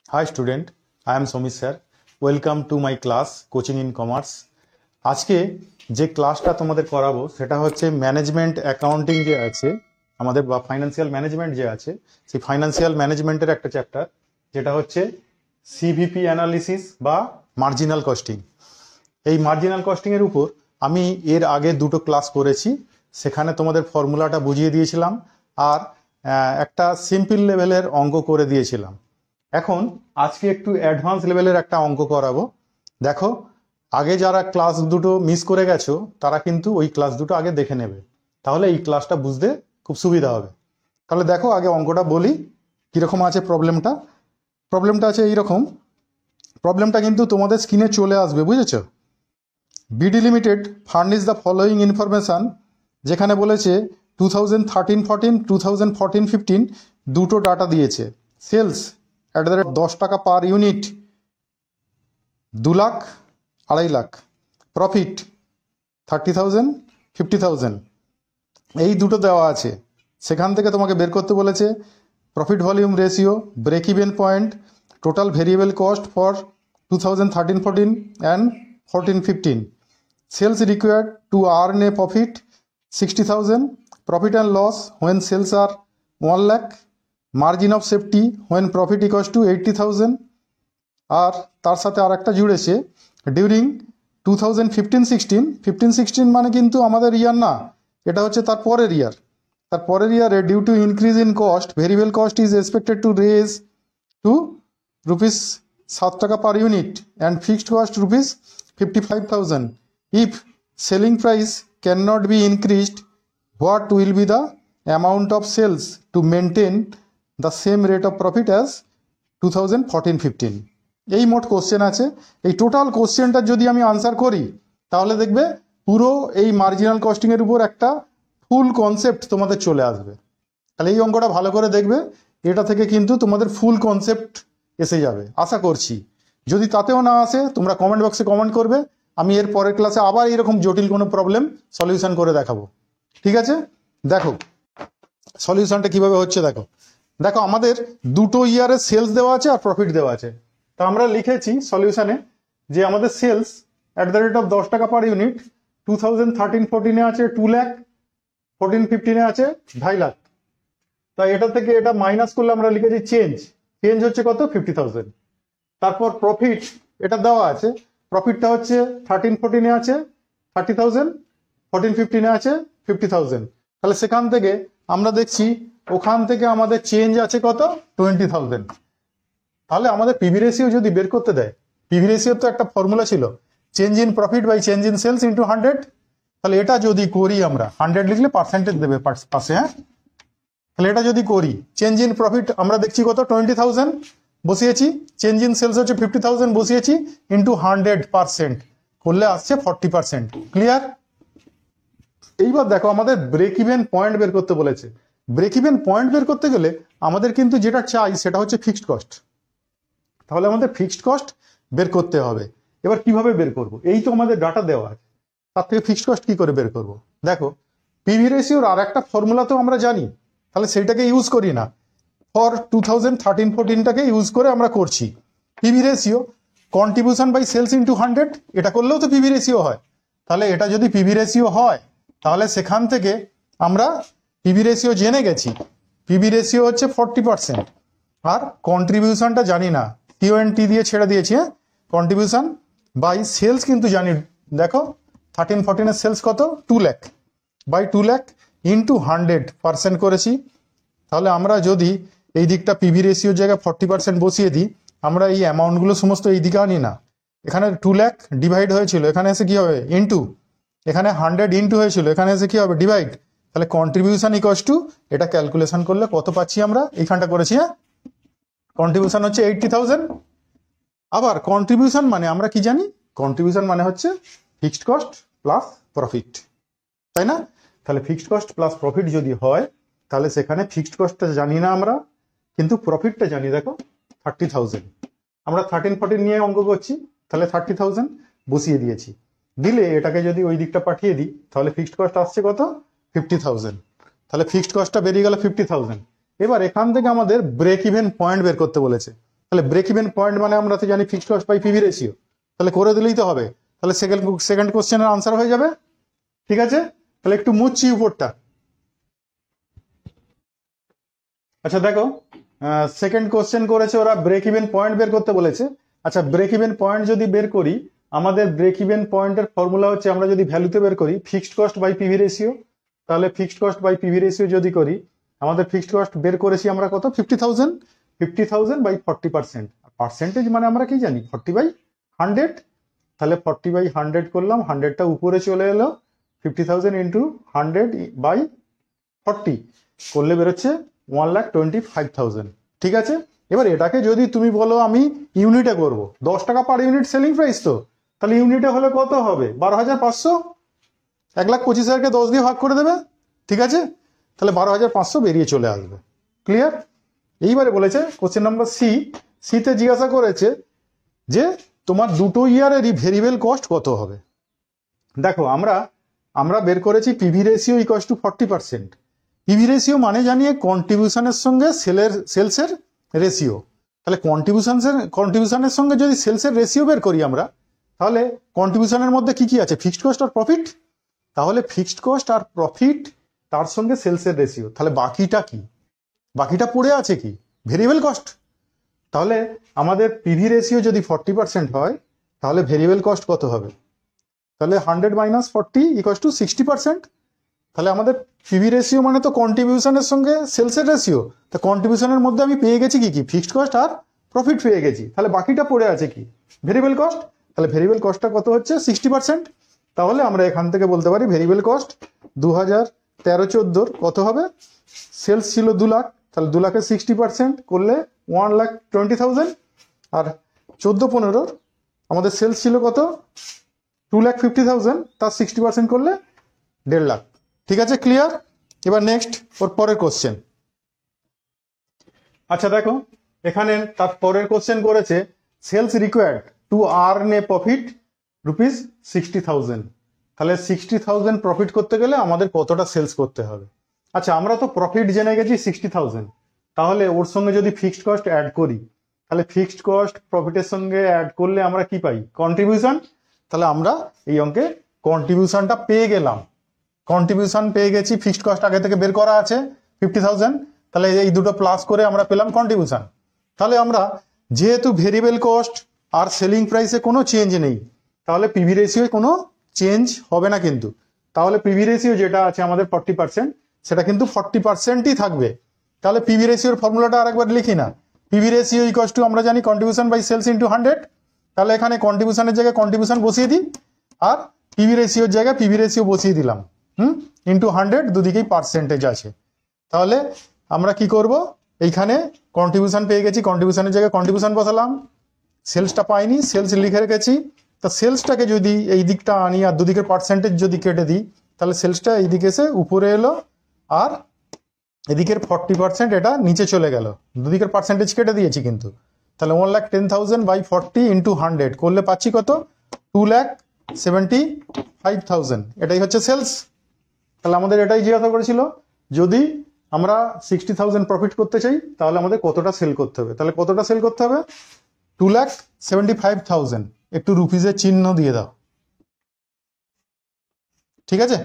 Hi student, I am Somi sir. Welcome to my class Coaching in Commerce. আজকে যে ক্লাসটা তোমাদের করাবো সেটা হচ্ছে ম্যানেজমেন্ট অ্যাকাউন্টিং যে আছে আমাদের বা ফাইন্যান্সিয়াল ম্যানেজমেন্ট যে আছে সেই ফাইন্যান্সিয়াল ম্যানেজমেন্টের একটা চ্যাপ্টার যেটা হচ্ছে সিভিপি অ্যানালিসিস বা মার্জিনাল কস্টিং। এই মার্জিনাল কস্টিং এর উপর আমি এর আগে দুটো ক্লাস করেছি, সেখানে তোমাদের ফর্মুলাটা বুঝিয়ে দিয়েছিলাম আর একটা সিম্পল লেভেলের অঙ্ক করে দিয়েছিলাম। এখন আজকে একটু অ্যাডভান্স লেভেলের একটা অঙ্ক করাবো। দেখো, আগে যারা ক্লাস দুটো মিস করে গেছো তারা কিন্তু ওই ক্লাস দুটো আগে দেখে নেবে, তাহলে এই ক্লাসটা বুঝতে খুব সুবিধা হবে। তাহলে দেখো, আগে অঙ্কটা বলি কীরকম আছে। প্রবলেমটা আছে এইরকম। প্রবলেমটা কিন্তু তোমাদের স্ক্রিনে চলে আসবে, বুঝেছো? BD limited furnish the following information, যেখানে বলেছে 2013-14 2014-15 দুটো ডাটা দিয়েছে। সেলস @ 10 টাকা per unit 2 lakh 2.5 lakh, profit 30,000 50,000, এই দুটো দেওয়া আছে। সেখান থেকে তোমাকে বের করতে বলেছে profit volume ratio, break even point, total variable cost for 2013-14 and 14-15, sales required to earn a profit 60,000, profit and loss when sales are 1 lakh, margin of safety when profit equals to 80,000। আর তার সাথে আর একটা জুড়েছে ডিউরিং 2015-16 মানে কিন্তু আমাদের ইয়ার না, এটা হচ্ছে তার পরের ইয়ার। তার পরের ইয়ারে due to increase in cost variable cost is expected to raise to ₹7 টাকা per unit and fixed cost ₹55,000. If selling price can not be increased, what will be the amount of sales to maintain the same rate of profit as 2014-15? এই মোট question আছে। এই total কোশ্চেনটা যদি আমি answer করি তাহলে দেখবে পুরো এই মার্জিনাল কস্টিংয়ের উপর একটা ফুল কনসেপ্ট তোমাদের চলে আসবে। তাহলে এই অঙ্কটা ভালো করে দেখবে, এটা থেকে কিন্তু তোমাদের ফুল কনসেপ্ট এসে যাবে আশা করছি। যদি তাতেও না আসে তোমরা কমেন্ট বক্সে কমেন্ট করবে, আমি এর পরের ক্লাসে আবার এরকম জটিল কোনো প্রবলেম সলিউশন করে দেখাবো। ঠিক আছে, দেখো সলিউশনটা কিভাবে হচ্ছে। দেখো আমাদের দুটো ইয়ারের সেলস দেওয়া আছে আর প্রফিট দেওয়া আছে। তা আমরা লিখেছি সলিউশনে যে আমাদের সেলস @ 10 টাকা পার ইউনিট 2013-14 আছে 2 লাখ, 14-15 আছে 2.5 লাখ। তাই এটা থেকে এটা মাইনাস করলে আমরা লিখেছি চেঞ্জ হচ্ছে কত, 50,000। তারপর প্রফিট এটা দেওয়া আছে, প্রফিটটা হচ্ছে 13-14 আছে 30,000, 14-15 আছে 50,000। তাহলে সেখান থেকে আমরা দেখছি ওখান থেকে আমাদের চেঞ্জ আছে কত, 20,000। তাহলে আমাদের পিভি রেশিও যদি বের করতে দেয়, পিভি রেশিওর তো একটা ফর্মুলা ছিল change in profit by change in sales into 100। তাহলে এটা যদি করি আমরা, 100 লিখলে পার্সেন্টেজ দেবে পাশে, হ্যাঁ। তাহলে এটা যদি করি, চেঞ্জ ইন প্রফিট আমরা দেখছি কত, 20,000 বসিয়েছি, চেঞ্জ ইন সেলস হচ্ছে 50,000 বসিয়েছি, ইন্টু 100% করলে আসছে 40%। ক্লিয়ার? এইবার দেখো আমাদের ব্রেক ইভেন পয়েন্ট বের করতে বলেছে। ব্রেক ইভেন পয়েন্ট বের করতে গেলে আমাদের কিন্তু যেটা চাই সেটা হচ্ছে ফিক্সড কস্ট। তাহলে আমাদের ফিক্সড কস্ট বের করতে হবে। এবার কিভাবে বের করব? এই তো আমাদের ডাটা দেওয়া আছে, তার থেকে ফিক্সড কস্ট কি করে বের করব? দেখো, পিভি রেশিওর আর একটা ফর্মুলা তো আমরা জানি, তাহলে সেইটাকে ইউজ করি না, ফর 2013-14টাকে ইউজ করে আমরা করছি। PV ratio contribution by sales into 100, এটা করলেও তো পিভি রেশিও হয়। তাহলে এটা যদি পিভি রেশিও হয় তাহলে সেখান থেকে আমরা পিভি রেশিও জেনে গেছি, পিভি রেশিও হচ্ছে 40%। আর কন্ট্রিবিউশনটা জানি না, টি দিয়ে ছেড়ে দিয়েছি, হ্যাঁ। কন্ট্রিবিউশন বাই সেলস কিন্তু জানি। দেখো 13-14 এর সেলস কত, 2 লাখ, বাই 2 লাখ ইন্টু 100% করেছি। তাহলে আমরা যদি এই দিকটা পিভি রেশিওর জায়গায় 40% বসিয়ে দিই, আমরা এই অ্যামাউন্টগুলো সমস্ত এই দিকে আনি না। এখানে 2 লাখ ডিভাইড হয়েছিল, এখানে এসে কি হবে, ইন্টু, এখানে 100 ইন্টু হয়েছিল, এখানে এসে কি হবে, ডিভাইড। তাহলে কন্ট্রিবিউশন ইকুয়ালস টু, এটা ক্যালকুলেশন করলে কত পাচ্ছি আমরা, এইখানটা করেছি, হ্যাঁ। কন্ট্রিবিউশন হচ্ছে 80,000। আবার কন্ট্রিবিউশন মানে আমরা কি জানি, কন্ট্রিবিউশন মানে হচ্ছে ফিক্সড কস্ট প্লাস প্রফিট, তাই না? তাহলে ফিক্সড কস্ট প্লাস প্রফিট যদি হয় তাহলে সেখানে ফিক্সড কস্টটা জানি না আমরা, কিন্তু প্রফিটটা জানি। দেখো 30,000, আমরা 13-14 নিয়ে অঙ্ক করছি, তাহলে 30,000 বসিয়ে দিয়েছি। দিলে এটাকে যদি ওই দিকটা পাঠিয়ে দিই তাহলে ফিক্সড কস্ট আসছে কত, 50,000। তাহলে ফিক্সড কস্টটা বেরিয়ে গেল 50,000। এবার এখান থেকে আমাদের ব্রেক ইভেন পয়েন্ট বের করতে বলেছে। তাহলে ব্রেক ইভেন পয়েন্ট মানে আমরা তো জানি fixed cost by PV ratio, তাহলে করে দিলেই তো হবে। তাহলে সেকেন্ড কোশ্চেনের আনসার হয়ে যাবে। ঠিক আছে, তাহলে একটু মুছছি উপরটা। আচ্ছা দেখো, সেকেন্ড কোশ্চেন করেছে ওরা ব্রেক ইভেন পয়েন্ট বের করতে বলেছে। আচ্ছা, ব্রেক ইভেন পয়েন্ট যদি বের করি, আমাদের ব্রেক ইভেন পয়েন্টের ফর্মুলা হচ্ছে, আমরা যদি ভ্যালুতে বের করি fixed cost by PV ratio, তাহলে fixed cost by PV ratio যদি করি, আমাদের ফিক্সড কস্ট বের করেছি আমরা কত, 50,000 বাই 40%। পার্সেন্টেজ মানে আমরা কি জানি, 40/100। তাহলে 40/100 করলাম, 100টা উপরে চলে এলো, 50,000 ইন্টু 100/40 করলে বেরোচ্ছে 1,25,000। ঠিক আছে, এবার এটাকে যদি তুমি বলো আমি ইউনিটে করব, 10 টাকা পার ইউনিট সেলিং প্রাইস, তো তাহলে ইউনিটে হলে কত হবে, 12,500। 1,25,000কে 10 দিয়ে ভাগ করে দেবে। ঠিক আছে, তাহলে 12,500 বেরিয়ে চলে আসবে। ক্লিয়ার? এইবারে বলেছে কোশ্চেন নাম্বার সিতে জিজ্ঞাসা করেছে যে তোমার দুটো ইয়ারেরই ভেরিয়েবল কস্ট কত হবে। দেখো, আমরা বের করেছি PV ratio equals to 40%। PV ratio মানে জানিয়ে কন্ট্রিবিউশনের সঙ্গে সেলসের রেশিও। তাহলে কন্ট্রিবিউশনের সঙ্গে যদি সেলসের রেশিও বের করি আমরা, তাহলে কন্ট্রিবিউশনের মধ্যে কি কি আছে, ফিক্সড কস্ট আর প্রফিট। তাহলে ফিক্সড কস্ট আর প্রফিট, তার সঙ্গে সেলসের রেশিও, তাহলে বাকিটা কি, বাকিটা পড়ে আছে কি, ভেরিয়েবল কস্ট। তাহলে আমাদের পিভি রেশিও যদি 40% হয়, তাহলে ভেরিয়েবল কস্ট কত হবে, তাহলে 100 - 40 ইকুয়ালস টু 60%। তাহলে আমাদের পিভি রেশিও মানে তো কন্ট্রিবিউশনের সঙ্গে সেলসের রেশিও। তো কন্ট্রিবিউশনের মধ্যে আমি পেয়ে গেছি কি কি, ফিক্সড কস্ট আর প্রফিট পেয়ে গেছি। তাহলে বাকিটা পড়ে আছে কি, ভেরিয়েবল কস্ট। তাহলে ভেরিয়েবল কস্টটা কত হচ্ছে, 60%। তাহলে আমরা এখান থেকে বলতে পারি ভেরিয়েবল কস্ট 2013-14 কত হবে, সেলস ছিল 2 লাখ, তাহলে 2 লাখের 60% করলে 1,20,000। আর 14-15 আমাদের সেলস ছিল কত, 2,50,000, তার 60% করলে 1.5 লাখ। ঠিক আছে, ক্লিয়ার? এবার নেক্সট ওর পরের কোশ্চেন। আচ্ছা দেখো, এখানে তার পরের কোশ্চেন করেছে sales required to earn a profit ₹60,000। তাহলে 60,000 প্রফিট করতে গেলে আমাদের কতটা সেলস করতে হবে। আচ্ছা, আমরা তো প্রফিট জেনে গেছি 60,000, তাহলে ওর সঙ্গে যদি ফিক্সড কস্ট অ্যাড করি, তাহলে ফিক্সড কস্ট প্রফিটের সঙ্গে অ্যাড করলে আমরা কি পাই, কন্ট্রিবিউশন। তাহলে আমরা এই অঙ্কে কন্ট্রিবিউশনটা পেয়ে গেলাম, কন্ট্রিবিউশন পেয়ে গেছি। ফিক্সড কস্ট আগে থেকে বের করা আছে 50,000, তাহলে এই দুটো প্লাস করে আমরা পেলাম কন্ট্রিবিউশন। তাহলে আমরা যেহেতু ভেরিয়েবল কস্ট আর সেলিং প্রাইসে কোনো চেঞ্জ নেই, তাহলে পিভি রেশিওয় কোনো চেঞ্জ হবে না কিন্তু। তাহলে পিভি রেশিও যেটা আছে আমাদের 40%, সেটা কিন্তু 40%ই থাকবে। তাহলে পিভি রেশিওর ফর্মুলাটা আরেকবার লিখি না, পিভি রেশিও ইকুয়ালস টু আমরা জানি কন্ট্রিবিউশন বাই সেলস ইন্টু 100। তাহলে এখানে কন্ট্রিবিউশনের জায়গায় কন্ট্রিবিউশন বসিয়ে দিই, আর পিভি রেশিওর জায়গায় পিভি রেশিও বসিয়ে দিলাম, ইন্টু 100, দুদিকেই পার্সেন্টেজ আছে। তাহলে আমরা কি করব, এইখানে কন্ট্রিবিউশন পেয়ে গেছি, কন্ট্রিবিউশনের জায়গায় কন্ট্রিবিউশন বসালাম, সেলসটা পাইনি, সেলস লিখে রেখেছি। তা সেলসটাকে যদি এই দিকটা আনি আর দুদিকের পার্সেন্টেজ যদি কেটে দিই, তাহলে সেলসটা এইদিকে এসে উপরে এলো, আর এদিকের 40% এটা নিচে চলে গেল, দুদিকের পার্সেন্টেজ কেটে দিয়েছি কিন্তু। তাহলে 1,10,000 বাই 40 ইন্টু 100 করলে পাচ্ছি কত, 2,75,000। এটাই হচ্ছে সেলস। তাহলে আমাদের এটাই জিজ্ঞাসা করেছিল, যদি আমরা 60,000 প্রফিট করতে চাই, তাহলে আমাদের কতটা সেল করতে হবে। তাহলে কতটা সেল করতে হবে, 2,75,000। একটু রুপিজের চিহ্ন দিয়ে দাও। ঠিক আছে,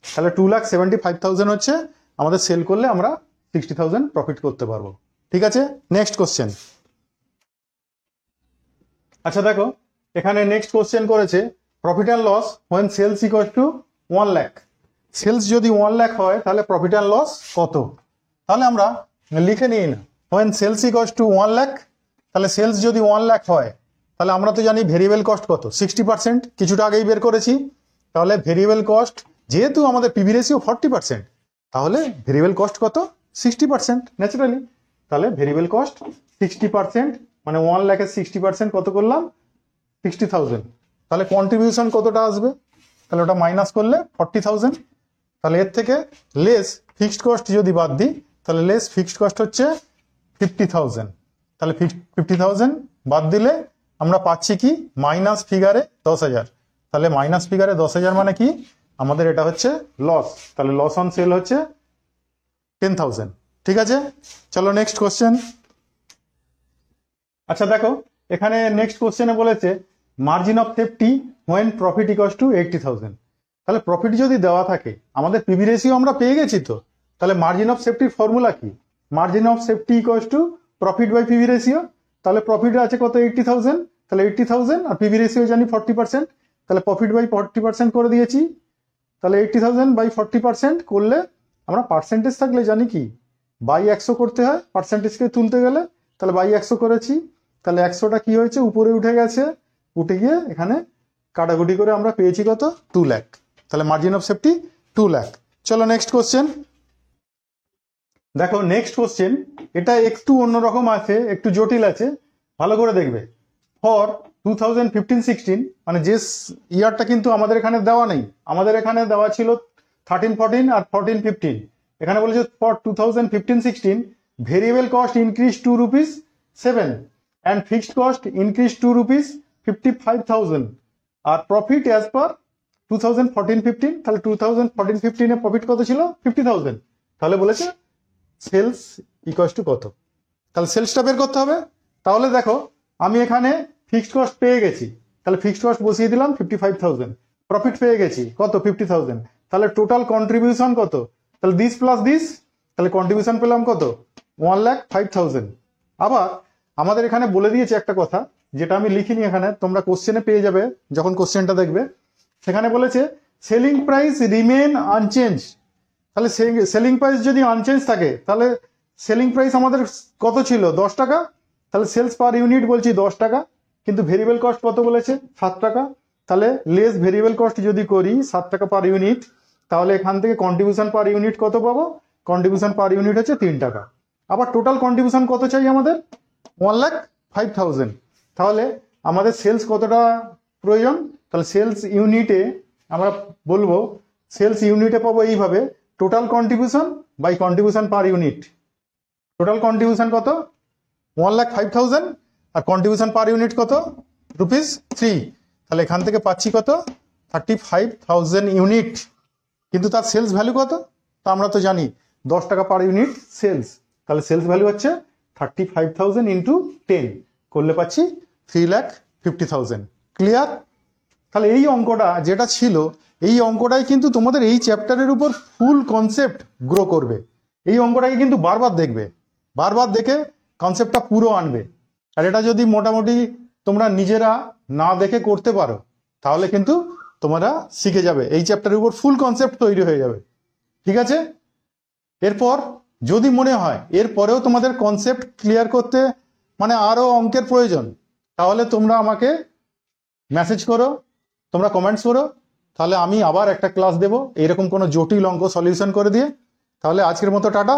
তাহলে 2,75,000 হচ্ছে আমাদের সেল করলে আমরা 60,000 প্রফিট করতে পারবো। ঠিক আছে, নেক্সট কোশ্চেন। আচ্ছা দেখো, এখানে নেক্সট কোশ্চেন করেছে profit and loss when sales equal to 1 lakh. Sales যদি 1 লাখ হয়, তাহলে প্রফিট অ্যান্ড লস কত। তাহলে আমরা লিখে নিই না, when sales equal to 1 lakh. তাহলে সেলস যদি 1 লাখ হয়, তাহলে আমরা তো জানি ভেরিয়েবল কস্ট কত, 60%, কিছুটা আগেই বের করেছি। তাহলে ভেরিয়েবল কস্ট, যেহেতু আমাদের পিভি রেশিও 40%, তাহলে ভেরিয়েবল কস্ট কত, 60% ন্যাচারালি। তাহলে ভেরিয়েবল কস্ট 60%, মানে 1 লাখের 60% কত করলাম, 60,000। তাহলে কন্ট্রিবিউশন কতটা আসবে, তাহলে ওটা মাইনাস করলে 40,000। তাহলে এর থেকে লেস ফিক্সড কস্ট যদি বাদ দিই, তাহলে লেস ফিক্সড কস্ট হচ্ছে 50,000। তাহলে 50,000 বাদ দিলে আমরা পাচ্ছি কি, মাইনাস ফিগারে 10,000। তাহলে মাইনাস ফিগারে 10,000 মানে কি, আমাদের এটা হচ্ছে লস। তাহলে লস অন সেল হচ্ছে 10,000। ঠিক আছে, চলো নেক্সট কোশ্চেন। আচ্ছা দেখো, এখানে নেক্সট কোশ্চেনে বলেছে margin of safety when profit equals to 80,000। তাহলে প্রফিট যদি দেওয়া থাকে, আমাদের পিভি রেশিও আমরা পেয়ে গেছি, তো তাহলে মার্জিন অফ সেফটির ফর্মুলা কি? Margin of safety equals to profit by PV ratio. তাহলে প্রফিট আছে কত? 80,000। তাহলে 80,000 আর পিভি রেশিও জানি 40%, তাহলে প্রফিট বাই 40% করে দিয়েছি। তাহলে 80,000 বাই 40% করলে আমরা পার্সেন্টেজ থাকলে জানি কি বাই 100 করতে হয় পার্সেন্টেজকে তুলতে গেলে। তাহলে বাই 100 করেছি, তাহলে 100টা কি হয়েছে? উপরে উঠে গেছে, উঠে গিয়ে এখানে কাটাকুটি করে আমরা পেয়েছি কত? 2 লাখ। তাহলে মার্জিন অফ সেফটি 2 লাখ। চলো নেক্সট কোশ্চেন দেখো। নেক্সট কোশ্চেন এটা একটু অন্যরকম আছে, একটু জটিল আছে, ভালো করে দেখবে। ফর 2015-16 মানে যে ইয়ারটা কিন্তু আমাদের এখানে দেওয়া নেই, আমাদের এখানে দেওয়া ছিল 13-14 আর 14-15। এখানে বলেছে for 2015-16 variable cost increase to rupees 7 and fixed cost increase to rupees 55,000 আর প্রফিট অ্যাজ পার 2014-15। তাহলে 2014-15 এ প্রফিট কত ছিল? 50,000। তাহলে বলেছে সেলস ইকুয়ালস টু কত? তাহলে সেলসটা বের করতে হবে। তাহলে দেখো, আমি এখানে ফিক্সড কস্ট পেয়ে গেছি, তাহলে ফিক্সড কস্ট বসিয়ে দিলাম 55,000। প্রফিট পেয়ে গেছি কত? 50,000। তাহলে টোটাল কন্ট্রিবিউশন কত? তাহলে দিস প্লাস দিস, তাহলে কন্ট্রিবিউশন পেলাম কত? 1,05,000। আবার আমাদের এখানে বলে দিয়েছে একটা কথা, যেটা আমি লিখিনি এখানে, তোমরা কোশ্চেনে পেয়ে যাবে যখন কোশ্চেনটা দেখবে। সেখানে বলেছে সেলিং প্রাইস রিমেন আনচেঞ্জ। তাহলে সেলিং প্রাইস যদি আনচেঞ্জ থাকে, তাহলে সেলিং প্রাইস আমাদের কত ছিল? 10 টাকা। তাহলে সেলস পার ইউনিট বলছি 10 টাকা, কিন্তু ভেরিয়েবল কস্ট কত বলেছে? 7 টাকা। তাহলে লেস ভেরিয়েবল কস্ট যদি করি 7 টাকা পার ইউনিট, তাহলে এখান থেকে কন্ট্রিবিউশন পার ইউনিট কত পাবো? কন্ট্রিবিউশন পার ইউনিট হচ্ছে 3 টাকা। আবার টোটাল কন্ট্রিবিউশন কত চাই আমাদের? 1,05,000। তাহলে আমাদের সেলস কতটা প্রয়োজন? তাহলে সেলস ইউনিটে আমরা বলবো, সেলস ইউনিটে পাবো এইভাবে, total contribution by contribution per unit. Total contribution কত? 1,05,000 আর কন্ট্রিবিউশন পার ইউনিট কত? রুপিস 3। তাহলে এখান থেকে পাচ্ছি কত? 35,000 ইউনিট। কিন্তু তার সেলস ভ্যালু কত? তা আমরা তো জানি 10 টাকা পার ইউনিট সেলস। তাহলে সেলস ভ্যালু হচ্ছে 35,000 ইন্টু 10 করলে পাচ্ছি 3,50,000। ক্লিয়ার? তাহলে এই অঙ্কটা যেটা ছিল, এই অঙ্কটাই কিন্তু তোমাদের এই চ্যাপ্টারের উপর ফুল কনসেপ্ট গ্রো করবে। এই অঙ্কটাকে কিন্তু বারবার দেখবে, বারবার দেখে কনসেপ্টটা পুরো আনবে। আর এটা যদি মোটামুটি তোমরা নিজেরা না দেখে করতে পারো, তাহলে কিন্তু তোমরা শিখে যাবে, এই চ্যাপ্টারের উপর ফুল কনসেপ্ট তৈরি হয়ে যাবে। ঠিক আছে? এরপর যদি মনে হয় এরপরেও তোমাদের কনসেপ্ট ক্লিয়ার করতে মানে আরো অঙ্কের প্রয়োজন, তাহলে তোমরা আমাকে মেসেজ করো, তোমরা কমেন্টস করো, তাহলে আমি আবার একটা ক্লাস দেবো এইরকম কোনো জটিল অঙ্ক সলিউশন করে দিয়ে। তাহলে আজকের মতো টাটা।